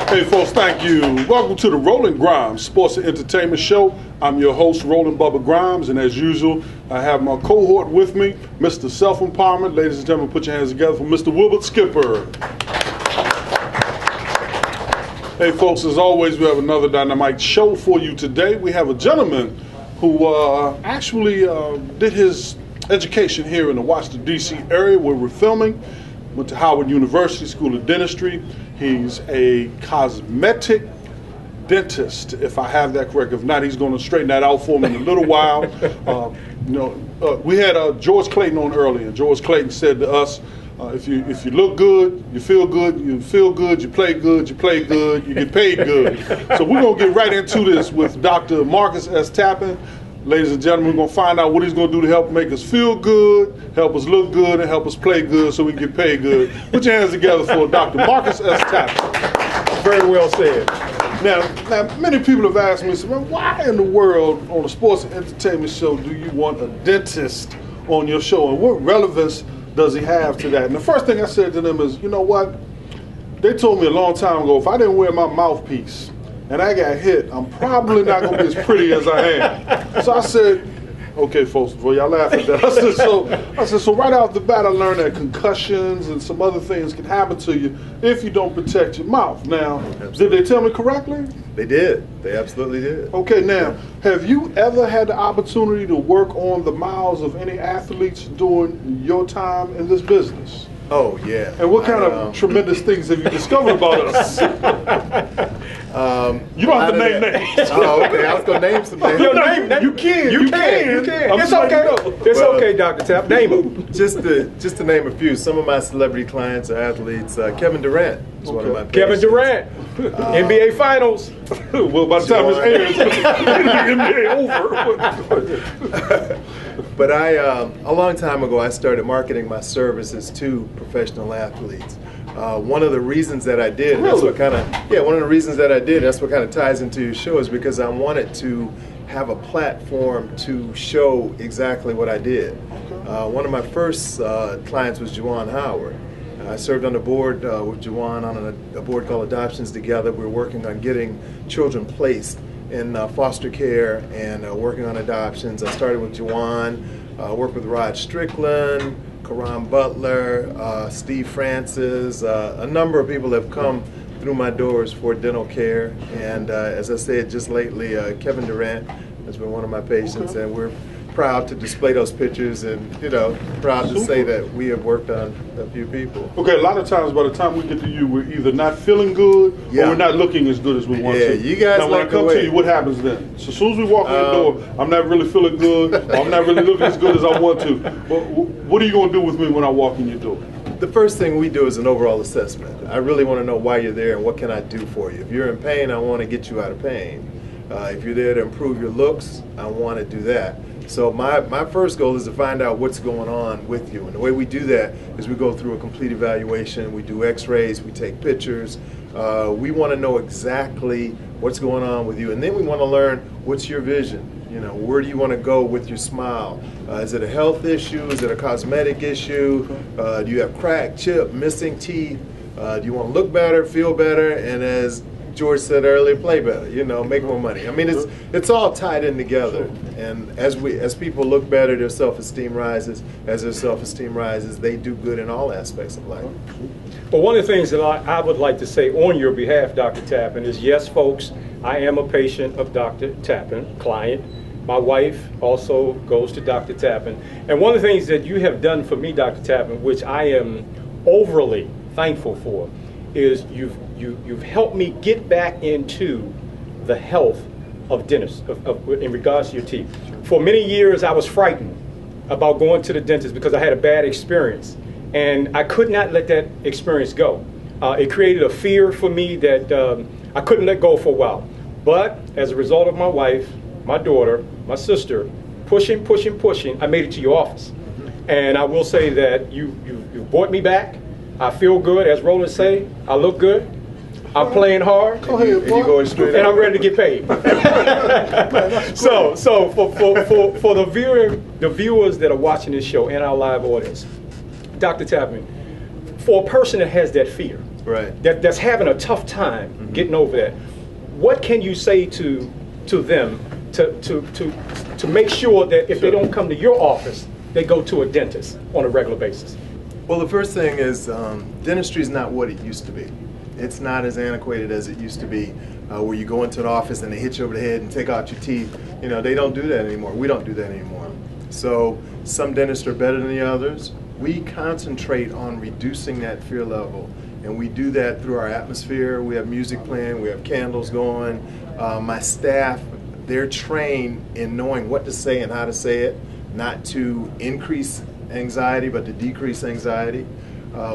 Hey folks, thank you. Welcome to the ROLAND GRIMES Sports and Entertainment Show. I'm your host, Roland Bubba Grimes, and as usual, I have my cohort with me, Mr. Self-Empowerment. Ladies and gentlemen, put your hands together for Mr. Wilbert Skipper. Hey folks, as always, we have another dynamite show for you today. We have a gentleman who actually did his education here in the Washington, D.C. area where we're filming. Went to Howard University School of Dentistry. He's a cosmetic dentist, if I have that correct. If not, he's going to straighten that out for me in a little while. We had George Clayton on earlier. George Clayton said to us, if you look good, you feel good, you play good, you get paid good. So we're going to get right into this with Dr. Marcus S. Tappan. Ladies and gentlemen, we're going to find out what he's going to do to help make us feel good, help us look good, and help us play good so we can get paid good. Put your hands together for Dr. Marcus S. Tappan. Very well said. Now, many people have asked me, man, why in the world on a sports and entertainment show do you want a dentist on your show, and what relevance does he have to that? And the first thing I said to them is, you know what? They told me a long time ago, if I didn't wear my mouthpiece and I got hit, I'm probably not going to be as pretty as I am. So I said, okay, folks, before y'all laugh at that, I said, so right off the bat, I learned that concussions and some other things can happen to you if you don't protect your mouth. Now, Did they tell me correctly? They did. They absolutely did. Okay, now, have you ever had the opportunity to work on the mouths of any athletes during your time in this business? Oh, yeah. And what kind of tremendous things have you discovered about us? You don't have to name names. Oh, okay. I was going to name some names. You can. It's okay. It's okay, Dr. Tapp. Name them. Just to name a few, some of my celebrity clients or athletes, Kevin Durant is one of my patients. Kevin Durant, NBA Finals. Well, by the time it's aired, NBA over. But a long time ago, I started marketing my services to professional athletes. One of the reasons that I did, that's what kind of ties into your show, is because I wanted to have a platform to show exactly what I did. One of my first clients was Juwan Howard. I served on the board with Juwan on a board called Adoptions Together. We were working on getting children placed in foster care and working on adoptions. I started with Juwan, worked with Rod Strickland, Karan Butler, Steve Francis. A number of people have come through my doors for dental care. And as I said just lately, Kevin Durant has been one of my patients, and we're proud to display those pictures and, proud to say that we have worked on a few people. Okay, a lot of times by the time we get to you, we're either not feeling good or we're not looking as good as we want to. You guys now, when I come to you, what happens then? So as soon as we walk in the door, I'm not really feeling good, or I'm not really looking as good as I want to. But what are you going to do with me when I walk in your door? The first thing we do is an overall assessment. I really want to know why you're there and what can I do for you. If you're in pain, I want to get you out of pain. If you're there to improve your looks, I want to do that. So my first goal is to find out what's going on with you. And the way we do that is we go through a complete evaluation. We do x-rays, we take pictures. We want to know exactly what's going on with you. And then we want to learn what's your vision. Where do you want to go with your smile? Is it a health issue? Is it a cosmetic issue? Do you have cracked, chip, missing teeth? Do you want to look better, feel better? And as George said earlier, play better, make more money. I mean, it's all tied in together. And as people look better, their self-esteem rises. As their self-esteem rises, they do good in all aspects of life. Well, one of the things that I would like to say on your behalf, Dr. Tappan, is yes, folks, I am a patient of Dr. Tappan, client. My wife also goes to Dr. Tappan. And one of the things that you have done for me, Dr. Tappan, which I am overly thankful for, is you've helped me get back into the health of dentists in regards to your teeth. For many years, I was frightened about going to the dentist because I had a bad experience, and I could not let that experience go. It created a fear for me that I couldn't let go for a while. But as a result of my wife, my daughter, my sister, pushing, I made it to your office. And I will say that you brought me back. I feel good, as Roland say. I look good. I'm playing hard. Go ahead, boy. And I'm ready to get paid. So for the viewers that are watching this show and our live audience, Dr. Tappan, for a person that has that fear, that's having a tough time getting over that. What can you say to them to make sure that if they don't come to your office, they go to a dentist on a regular basis? Well, the first thing is dentistry is not what it used to be. It's not as antiquated as it used to be, where you go into an office and they hit you over the head and take out your teeth. You know, they don't do that anymore. We don't do that anymore. So some dentists are better than the others. We concentrate on reducing that fear level, and we do that through our atmosphere. We have music playing, we have candles going. My staff, they're trained in knowing what to say and how to say it, not to increase anxiety, but to decrease anxiety.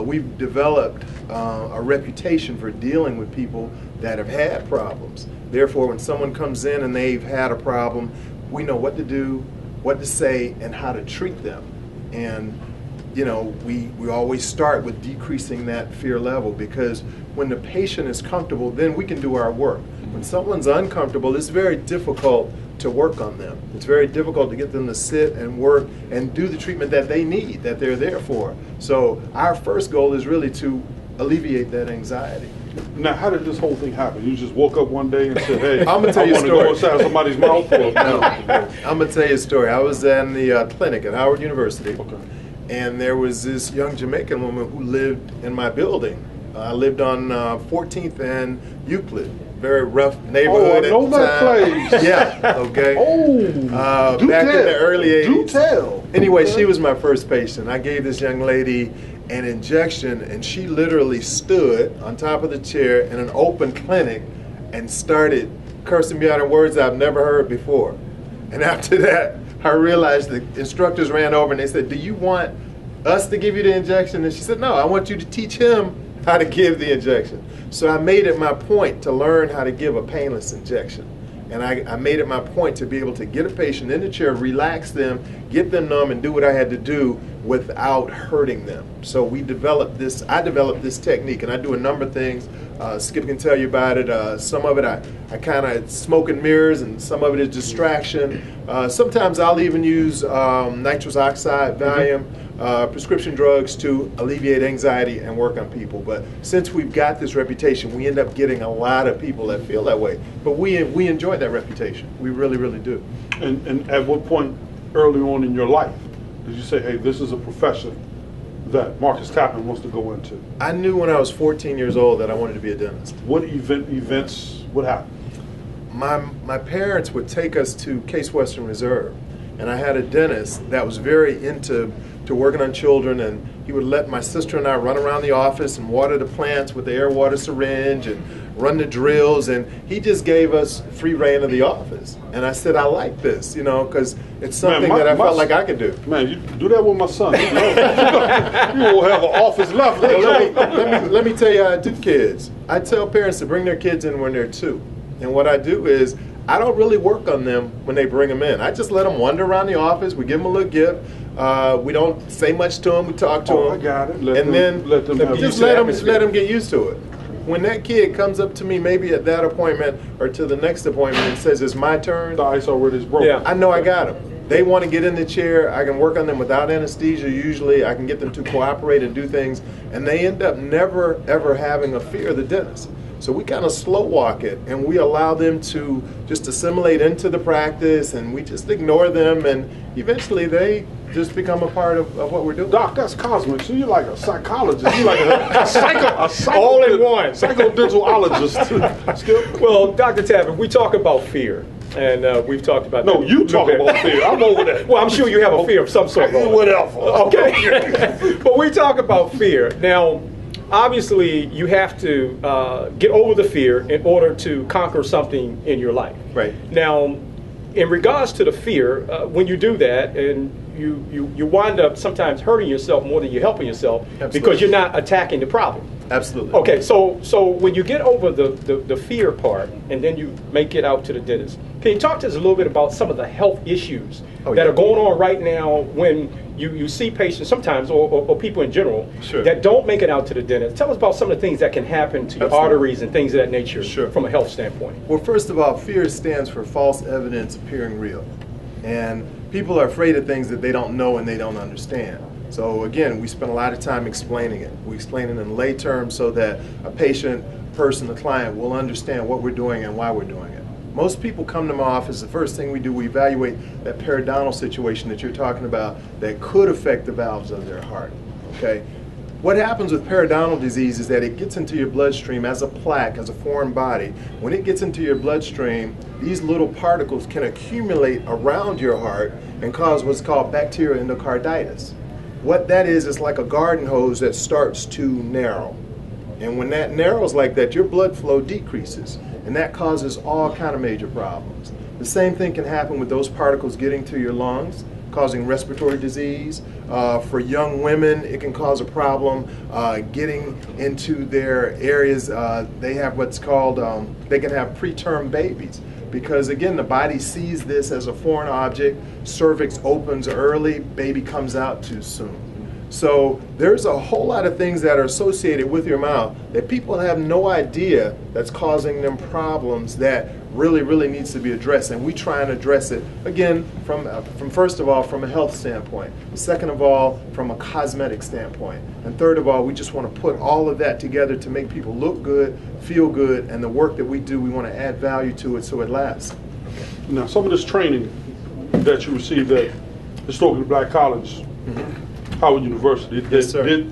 We've developed a reputation for dealing with people that have had problems. Therefore, when someone comes in and they've had a problem, we know what to do, what to say, and how to treat them. And you know, we always start with decreasing that fear level, because when the patient is comfortable, then we can do our work. When someone's uncomfortable, it's very difficult to work on them. It's very difficult to get them to sit and work and do the treatment that they need, that they're there for. So our first goal is really to alleviate that anxiety. Now, how did this whole thing happen? You just woke up one day and said, hey, I'm gonna tell you a story. I want to go inside somebody's mouth? Or, no, I'm going to tell you a story. I was in the clinic at Howard University. Okay. And there was this young Jamaican woman who lived in my building. I lived on 14th and Euclid. Very rough neighborhood at the time. That place. Yeah, okay. Back in the early 80s. Do tell. Anyway, she was my first patient. I gave this young lady an injection, and she literally stood on top of the chair in an open clinic and started cursing me out in words I've never heard before. And after that, I realized the instructors ran over and they said, do you want us to give you the injection? And she said, no, I want you to teach him how to give the injection. So I made it my point to learn how to give a painless injection. And I made it my point to be able to get a patient in the chair, relax them, get them numb, and do what I had to do without hurting them. So I developed this technique, and I do a number of things. Skip can tell you about it. Some of it I kind of smoke and mirrors, and some of it is distraction. Sometimes I'll even use nitrous oxide, Valium, prescription drugs to alleviate anxiety and work on people. But since we've got this reputation, we end up getting a lot of people that feel that way. But we enjoy that reputation. We really, really do. And at what point early on in your life did you say, hey, this is a profession that Marcus Tappan wants to go into? I knew when I was 14 years old that I wanted to be a dentist. What what happened? My parents would take us to Case Western Reserve, and I had a dentist that was very into working on children, and he would let my sister and I run around the office and water the plants with the air water syringe and run the drills, and he just gave us free reign of the office. And I said, I like this, you know, because it's something that I felt like I could do. Man, you do that with my son. You will have an office left. Let me tell you how I do kids. I tell parents to bring their kids in when they're 2. And what I do is, I don't really work on them when they bring them in. I just let them wander around the office. We give them a little gift. We don't say much to them. We talk to them. I got it. Let them get used to it. When that kid comes up to me, maybe at that appointment or to the next appointment, and says, it's my turn, the ice already is broken. Yeah. I know I got them. They want to get in the chair. I can work on them without anesthesia usually. I can get them to cooperate and do things. And they end up never, ever having a fear of the dentist. So we kind of slow walk it, and we allow them to just assimilate into the practice, and we just ignore them, and eventually they just become a part of what we're doing. Doc, that's cosmic. So you're like a psychologist. You're like a all in one. Psychodentologist. Skip? Well, Dr. Tappan, we talk about fear. And we've talked about that. No, you talk about fear. I'm over that. Well, I'm sure you have a fear of some sort. Whatever. Okay. But we talk about fear. Now, obviously, you have to get over the fear in order to conquer something in your life. Right. Now, in regards to the fear, when you do that, and you wind up sometimes hurting yourself more than you're helping yourself. Absolutely. Because you're not attacking the problem. Absolutely. Okay, so when you get over the fear part, and then you make it out to the dentist, can you talk to us a little bit about some of the health issues that are going on right now when you see patients sometimes, or people in general, that don't make it out to the dentist? Tell us about some of the things that can happen to your arteries and things of that nature from a health standpoint. Well, first of all, fear stands for false evidence appearing real. And people are afraid of things that they don't know and they don't understand. So again, we spend a lot of time explaining it. We explain it in lay terms so that a patient, person, the client will understand what we're doing and why we're doing it. Most people come to my office, the first thing we do, we evaluate that periodontal situation that you're talking about that could affect the valves of their heart, okay? What happens with periodontal disease is that it gets into your bloodstream as a plaque, as a foreign body. When it gets into your bloodstream, these little particles can accumulate around your heart and cause what's called bacterial endocarditis. What that is like a garden hose that starts to narrow. And when that narrows like that, your blood flow decreases, and that causes all kind of major problems. The same thing can happen with those particles getting to your lungs, causing respiratory disease. For young women, it can cause a problem getting into their areas. They have what's called, they can have preterm babies. Because again, the body sees this as a foreign object, cervix opens early, baby comes out too soon. So there's a whole lot of things that are associated with your mouth that people have no idea that's causing them problems that really needs to be addressed. And we try and address it, again, from first of all, from a health standpoint. Second of all, from a cosmetic standpoint. And third of all, we just want to put all of that together to make people look good, feel good, and the work that we do, we want to add value to it so it lasts. Now, some of this training that you received at Historically Black College, Howard University, Yes, sir.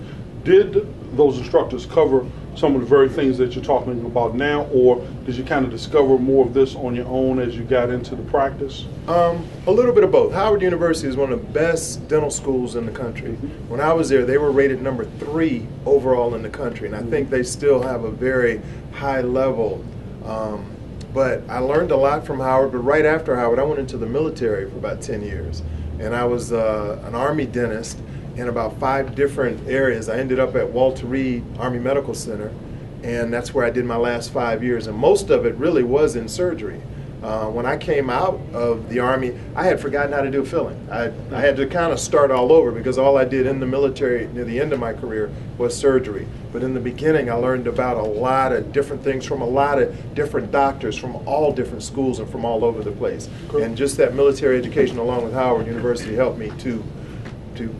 Did those instructors cover some of the very things that you're talking about now, or did you kind of discover more of this on your own as you got into the practice? A little bit of both. Howard University is one of the best dental schools in the country. When I was there, they were rated number 3 overall in the country, and I think they still have a very high level. But I learned a lot from Howard, but right after Howard, I went into the military for about 10 years. And I was an Army dentist in about 5 different areas. I ended up at Walter Reed Army Medical Center, and that's where I did my last 5 years, and most of it really was in surgery. When I came out of the Army, I had forgotten how to do filling. I had to kind of start all over because all I did in the military near the end of my career was surgery. But in the beginning, I learned about a lot of different things from a lot of different doctors from all different schools and from all over the place. Cool. And just that military education along with Howard University helped me to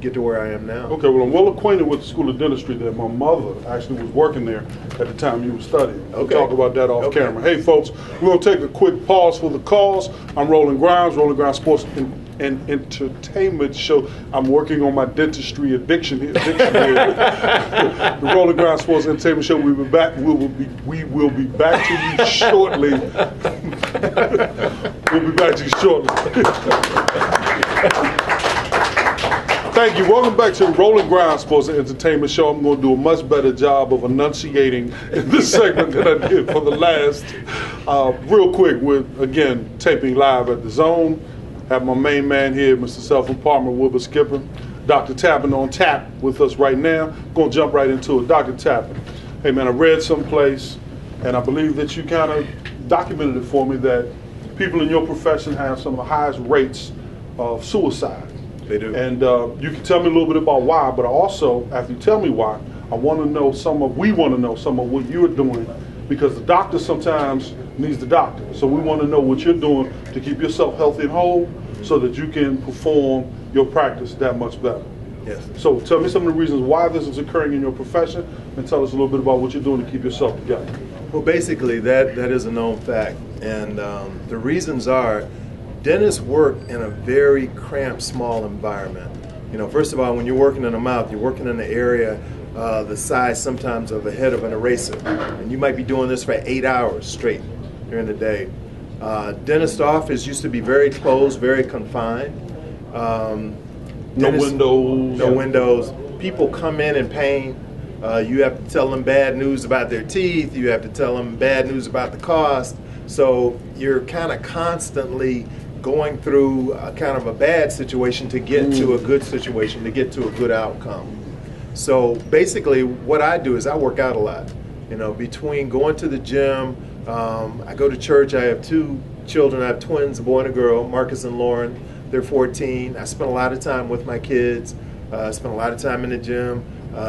get to where I am now. Okay, well, I'm well acquainted with the School of Dentistry that my mother actually was working there at the time you were studying. We'll talk about that off camera. Hey, folks, we're going to take a quick pause for the calls. I'm Roland Grimes Sports and Entertainment Show. I'm working on my dentistry addiction here. The Roland Grimes Sports Entertainment Show. We will be back to you shortly. We'll be back to you shortly. Thank you. Welcome back to the Roland Grimes Sports and Entertainment Show. I'm going to do a much better job of enunciating in this segment than I did for the last. Real quick, we're, again, taping live at the Zone. Have my main man here, Mr. Self-Empowerment Wilbur Skipper. Dr. Tappan on tap with us right now. Going to jump right into it. Dr. Tappan, hey man, I read someplace, and I believe that you kind of documented it for me, that people in your profession have some of the highest rates of suicide. They do. And you can tell me a little bit about why, but also, after you tell me why, we want to know some of what you're doing, because the doctor sometimes needs the doctor. So we want to know what you're doing to keep yourself healthy and whole so that you can perform your practice that much better. Yes. So tell me some of the reasons why this is occurring in your profession, and tell us a little bit about what you're doing to keep yourself together. Well, basically, that is a known fact. And the reasons are, dentists work in a very cramped, small environment. You know, first of all, when you're working in the mouth, you're working in the area the size sometimes of the head of an eraser. And you might be doing this for 8 hours straight during the day. Dentist office used to be very closed, very confined. No windows. No windows. People come in pain. You have to tell them bad news about their teeth. You have to tell them bad news about the cost. So you're kind of constantly going through kind of a bad situation to get to a good situation, to get to a good outcome. So basically what I do is I work out a lot. You know, between going to the gym, I go to church. I have 2 children. I have twins, a boy and a girl, Marcus and Lauren. They're 14. I spend a lot of time with my kids. I spend a lot of time in the gym.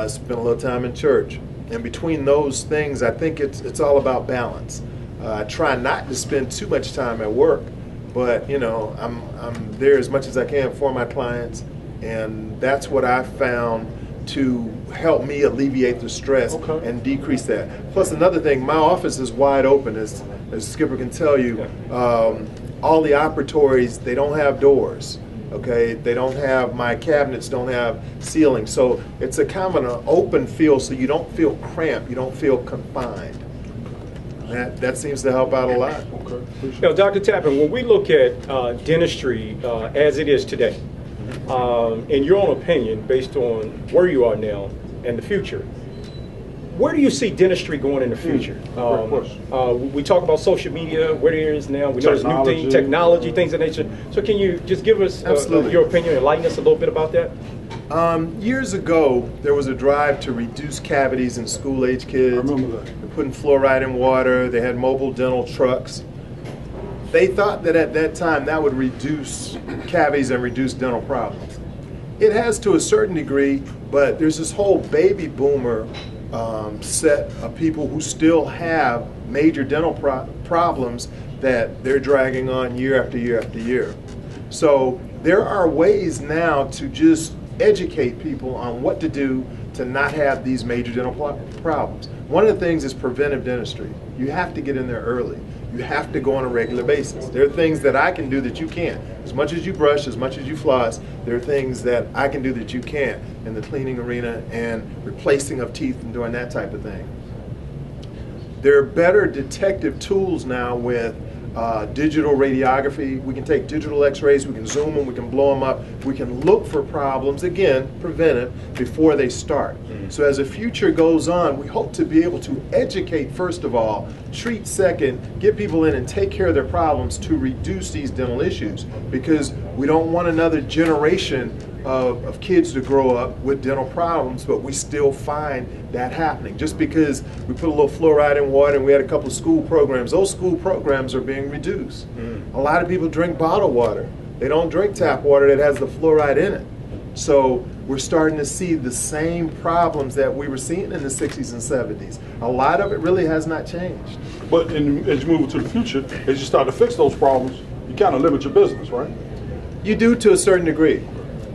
Spend a little time in church. And between those things, I think it's all about balance. I try not to spend too much time at work, but you know, I'm there as much as I can for my clients, And that's what I found to help me alleviate the stress and decrease that. Plus another thing, my office is wide open, as Skipper can tell you. All the operatories, they don't have doors. Okay, they don't have, my cabinets don't have ceilings, so it's a kind of an open feel, so you don't feel cramped, you don't feel confined. That seems to help out a lot. Now, Dr. Tappan, when we look at dentistry as it is today, in your own opinion, based on where you are now and the future, where do you see dentistry going in the future? We talk about social media, where it is now. We know there's new things, technology, things of that nature. So can you just give us your opinion, enlighten us a little bit about that? Years ago, there was a drive to reduce cavities in school-age kids. I remember that. They're putting fluoride in water. They had mobile dental trucks. They thought that at that time that would reduce cavities and reduce dental problems. It has to a certain degree, but there's this whole baby boomer set of people who still have major dental problems that they're dragging on year after year after year. So there are ways now to just educate people on what to do to not have these major dental problems. One of the things is preventive dentistry. You have to get in there early. You have to go on a regular basis. There are things that I can do that you can't. As much as you brush, as much as you floss, there are things that I can do that you can't in the cleaning arena and replacing of teeth and doing that type of thing. There are better detective tools now with digital radiography. We can take digital x-rays, we can zoom them, we can blow them up, we can look for problems, again, preventive, before they start. So as the future goes on, we hope to be able to educate first of all, treat second, get people in and take care of their problems to reduce these dental issues, because we don't want another generation of kids to grow up with dental problems, but we still find that happening. Just because we put a little fluoride in water and we had a couple of school programs, those school programs are being reduced. A lot of people drink bottled water. They don't drink tap water that has the fluoride in it. So we're starting to see the same problems that we were seeing in the 60s and 70s. A lot of it really has not changed. But as you move into the future, as you start to fix those problems, you kind of limit your business, right? You do to a certain degree.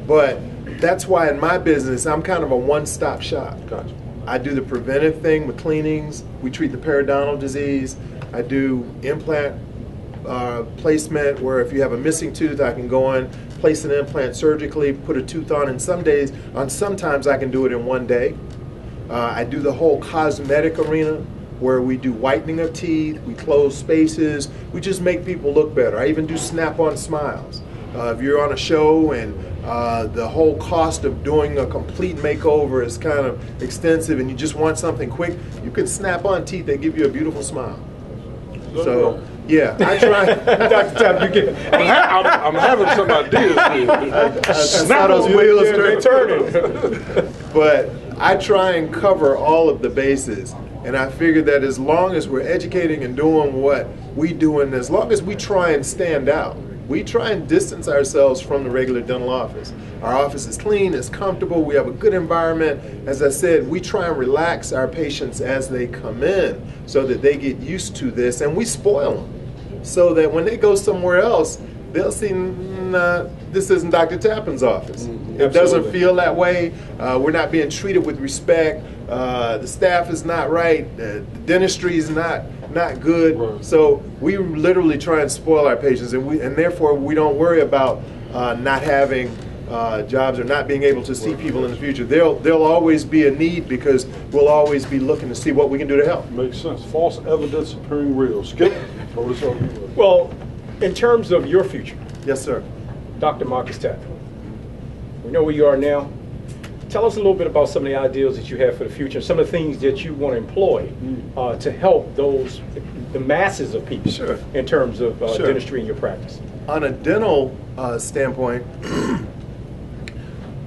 But that's why in my business, I'm kind of a one-stop shop. Gotcha. I do the preventive thing with cleanings. We treat the periodontal disease. I do implant placement, where if you have a missing tooth, I can go in, place an implant surgically, put a tooth on, and sometimes I can do it in one day. I do the whole cosmetic arena, where we do whitening of teeth, we close spaces, we just make people look better. I even do snap-on smiles. If you're on a show and the whole cost of doing a complete makeover is kind of extensive and you just want something quick, you can snap on teeth that give you a beautiful smile. So, yeah, I try. Dr. Tappan, you get I'm having some ideas here. I saw those wheels turning. But I try and cover all of the bases. And I figured that as long as we're educating and doing what we do, and as long as we try and stand out, we try and distance ourselves from the regular dental office. Our office is clean, it's comfortable, we have a good environment. As I said, we try and relax our patients as they come in so that they get used to this, and we spoil them so that when they go somewhere else, they'll see, this isn't Dr. Tappan's office. It doesn't feel that way. We're not being treated with respect. The staff is not right. The dentistry is not good. Right. So we literally try and spoil our patients, and therefore we don't worry about not having jobs or not being able to see people in the future. There'll always be a need, because we'll always be looking to see what we can do to help. Makes sense. False evidence appearing real. Skip. Well, in terms of your future, yes, sir. Dr. Marcus Tappan, we know where you are now. Tell us a little bit about some of the ideals that you have for the future, some of the things that you want to employ to help the masses of people in terms of dentistry in your practice. On a dental standpoint,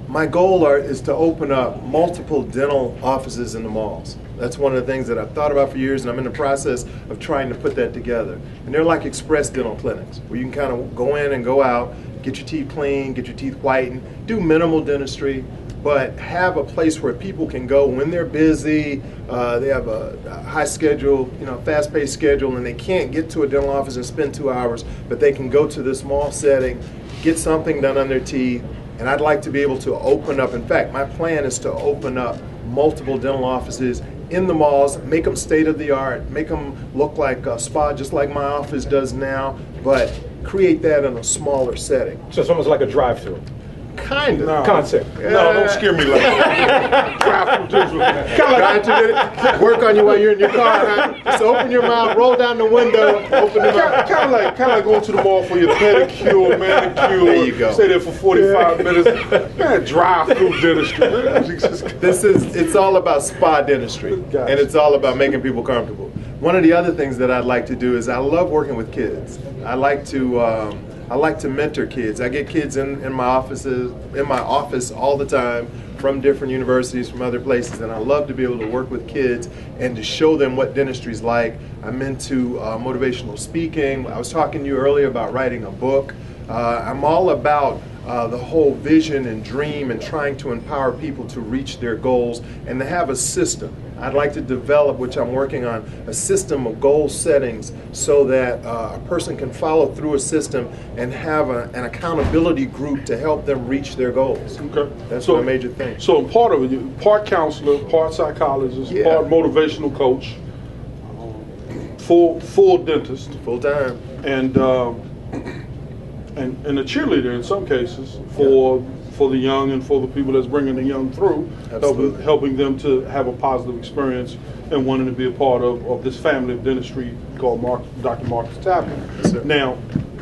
my goal is to open up multiple dental offices in the malls. That's one of the things that I've thought about for years, and I'm in the process of trying to put that together. And they're like express dental clinics, where you can kind of go in and go out, get your teeth clean, get your teeth whitened, do minimal dentistry, but have a place where people can go when they're busy, they have a high schedule, fast-paced schedule, and they can't get to a dental office and spend 2 hours, but they can go to this small setting, get something done on their teeth, And I'd like to be able to open up, in fact, my plan is to open up multiple dental offices in the malls, make them state-of-the-art, make them look like a spa just like my office does now, but create that in a smaller setting. So it's almost like a drive-through. Kind of. No. Concept. No, don't scare me like that. Work on you while you're in your car, huh? Just open your mouth, roll down the window, open the mouth. Kind of like going to the mall for your pedicure, manicure. There you go. Stay there for 45 minutes. Man, drive-through dentistry. It's all about spa dentistry, Gotcha. and it's all about making people comfortable. One of the other things that I'd like to do is I love working with kids. I like to mentor kids. I get kids in my office all the time from different universities, from other places, and I love to be able to work with kids and to show them what dentistry's like. I'm into motivational speaking. I was talking to you earlier about writing a book. I'm all about the whole vision and dream and trying to empower people to reach their goals and to have a system. I'd like to develop, which I'm working on, a system of goal settings so that a person can follow through a system and have an accountability group to help them reach their goals. Okay. That's my major thing. So part of it, you're part counselor, part psychologist, Yeah. part motivational coach, full dentist, Full time. and a cheerleader in some cases for the young and for the people that's bringing the young through, Absolutely. helping them to have a positive experience and wanting to be a part of this family of dentistry called Dr. Marcus Tappan. Yes, sir. Now,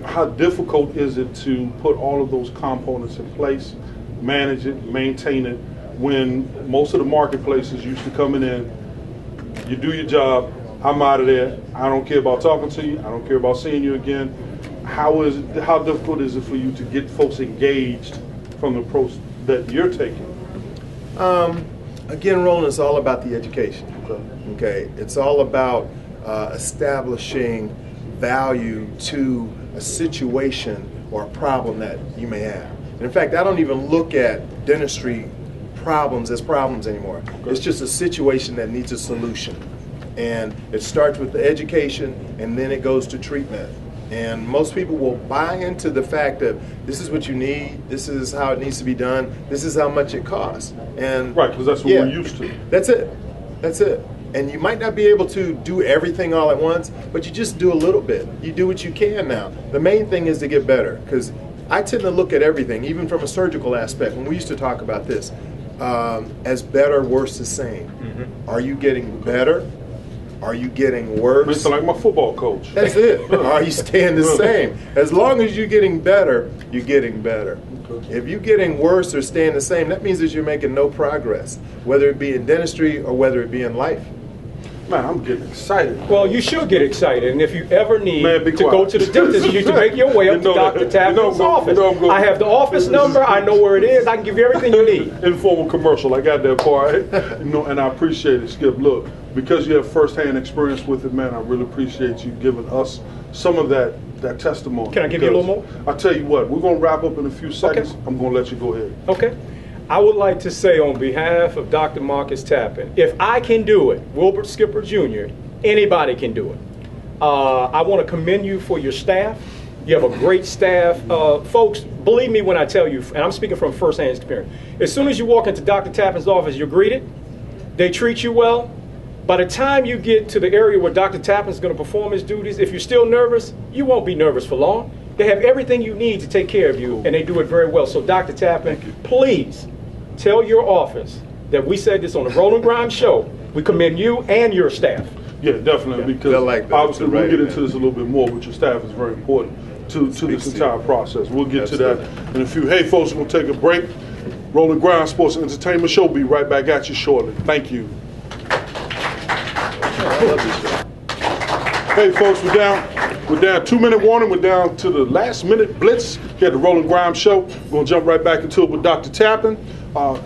how difficult is it to put all of those components in place, manage it, maintain it, when most of the marketplaces used to coming in, you do your job, I'm out of there, I don't care about talking to you, I don't care about seeing you again. How difficult is it for you to get folks engaged from the approach that you're taking? Again, Roland, it's all about the education. Okay, it's all about establishing value to a situation or a problem that you may have. And in fact, I don't even look at dentistry problems as problems anymore. It's just a situation that needs a solution. And it starts with the education and then it goes to treatment. And most people will buy into the fact that this is what you need, this is how it needs to be done, this is how much it costs. And Right, because that's what we're used to. That's it. That's it. And you might not be able to do everything all at once, but you just do a little bit. You do what you can now. The main thing is to get better, because I tend to look at everything, even from a surgical aspect, when we used to talk about this, as better, worse, the same. Mm-hmm. Are you getting better? Are you getting worse? It's like my football coach. That's it. Are you staying the same? As long as you're getting better, you're getting better. Okay. If you're getting worse or staying the same, that means that you're making no progress, whether it be in dentistry or whether it be in life. Man, I'm getting excited. Well, you should get excited, and if you ever need to quiet. go to the dentist, you need to make your way up to Dr. Tappan's office. I have the office number. I know where it is. I can give you everything you need. Informal commercial. I got that part. And I appreciate it, Skip. Look, because you have firsthand experience with it, man, I really appreciate you giving us some of that testimony. Can I give you a little more? I'll tell you what, we're going to wrap up in a few seconds. Okay. I'm going to let you go ahead. Okay. I would like to say on behalf of Dr. Marcus Tappan, if I can do it, Wilbert Skipper Jr., anybody can do it. I want to commend you for your staff. You have a great staff. Folks, believe me when I tell you, and I'm speaking from firsthand experience, as soon as you walk into Dr. Tappan's office, you're greeted, they treat you well. By the time you get to the area where Dr. Tappan's going to perform his duties, if you're still nervous, you won't be nervous for long. They have everything you need to take care of you, and they do it very well. So Dr. Tappan, please tell your office that we said this on the ROLAND GRIMES Show. We commend you and your staff. Yeah, definitely, because like that. obviously Right, we'll get into this a little bit more, but your staff is very important to this entire process. We'll get to that in a few. Hey, folks, we're going to take a break. ROLAND GRIMES Sports and Entertainment Show will be right back at you shortly. Thank you. Hey, folks, we're down 2-minute warning. We're down to the last minute blitz here at the ROLAND GRIMES Show. We're going to jump right back into it with Dr. Tappan.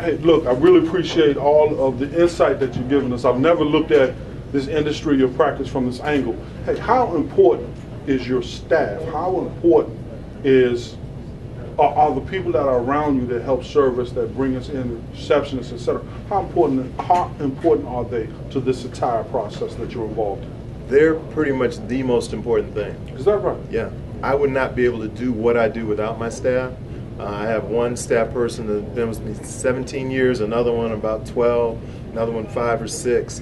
Hey, look, I really appreciate all of the insight that you've given us. I've never looked at this industry or practice from this angle. Hey, how important is your staff? How important are the people that are around you that help service, that bring us in, receptionists, etc.? How important are they to this entire process that you're involved in? They're pretty much the most important thing. Is that right? Yeah. I would not be able to do what I do without my staff. I have one staff person that's been with me 17 years, another one about 12, another one 5 or 6.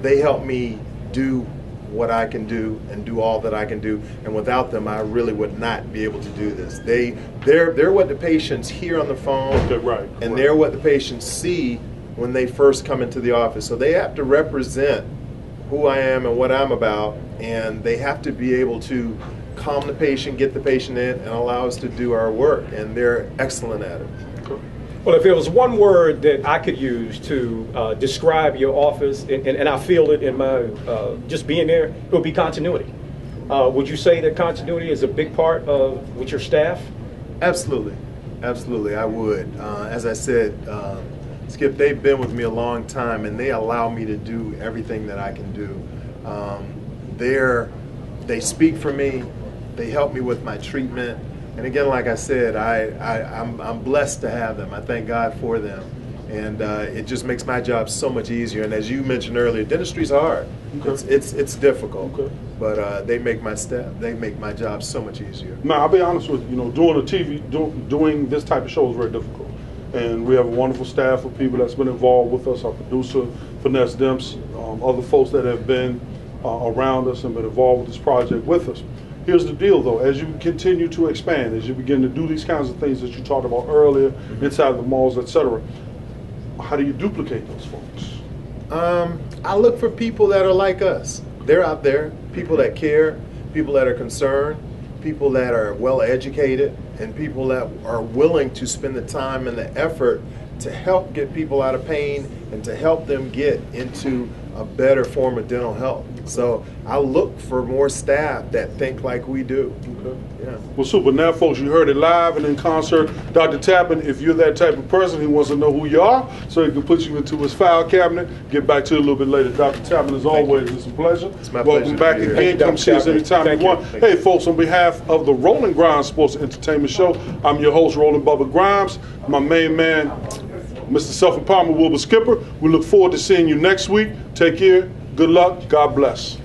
They help me do what I can do and do all that I can do, and without them I really would not be able to do this. They're what the patients hear on the phone, and they're what the patients see when they first come into the office. So they have to represent who I am and what I'm about, and they have to be able to calm the patient, get the patient in, and allow us to do our work, and they're excellent at it. Well, if there was one word that I could use to describe your office, and I feel it in my just being there, it would be continuity. Would you say that continuity is a big part of with your staff? Absolutely, absolutely, I would. As I said, Skip, they've been with me a long time, and they allow me to do everything that I can do. They speak for me, they help me with my treatment. And again, like I said, I'm blessed to have them. I thank God for them. And it just makes my job so much easier. And as you mentioned earlier, dentistry's hard. Okay. It's difficult. Okay. But they make my job so much easier. Now, I'll be honest with you, doing this type of show is very difficult. And we have a wonderful staff of people that's been involved with us, our producer, Finesse Demps, other folks that have been around us and been involved with this project with us. Here's the deal, though. As you continue to expand, as you begin to do these kinds of things that you talked about earlier, inside the malls, etc., how do you duplicate those folks? I look for people that are like us. They're out there, people that care, people that are concerned, people that are well educated, and people that are willing to spend the time and the effort to help get people out of pain and to help them get into a better form of dental health. So I look for more staff that think like we do. Okay. Yeah. Well, super. Now, folks, you heard it live and in concert. Dr. Tappan, if you're that type of person, he wants to know who you are so he can put you into his file cabinet. Get back to it a little bit later. Dr. Tappan, as always, it's a pleasure. It's my Welcome pleasure back again. Come see us anytime you want. Hey, folks, on behalf of the ROLAND GRIMES Sports Entertainment Show, I'm your host, Roland Bubba Grimes. My main man, Mr. Self-Empowerment Wilbur Skipper. We look forward to seeing you next week. Take care. Good luck. God bless.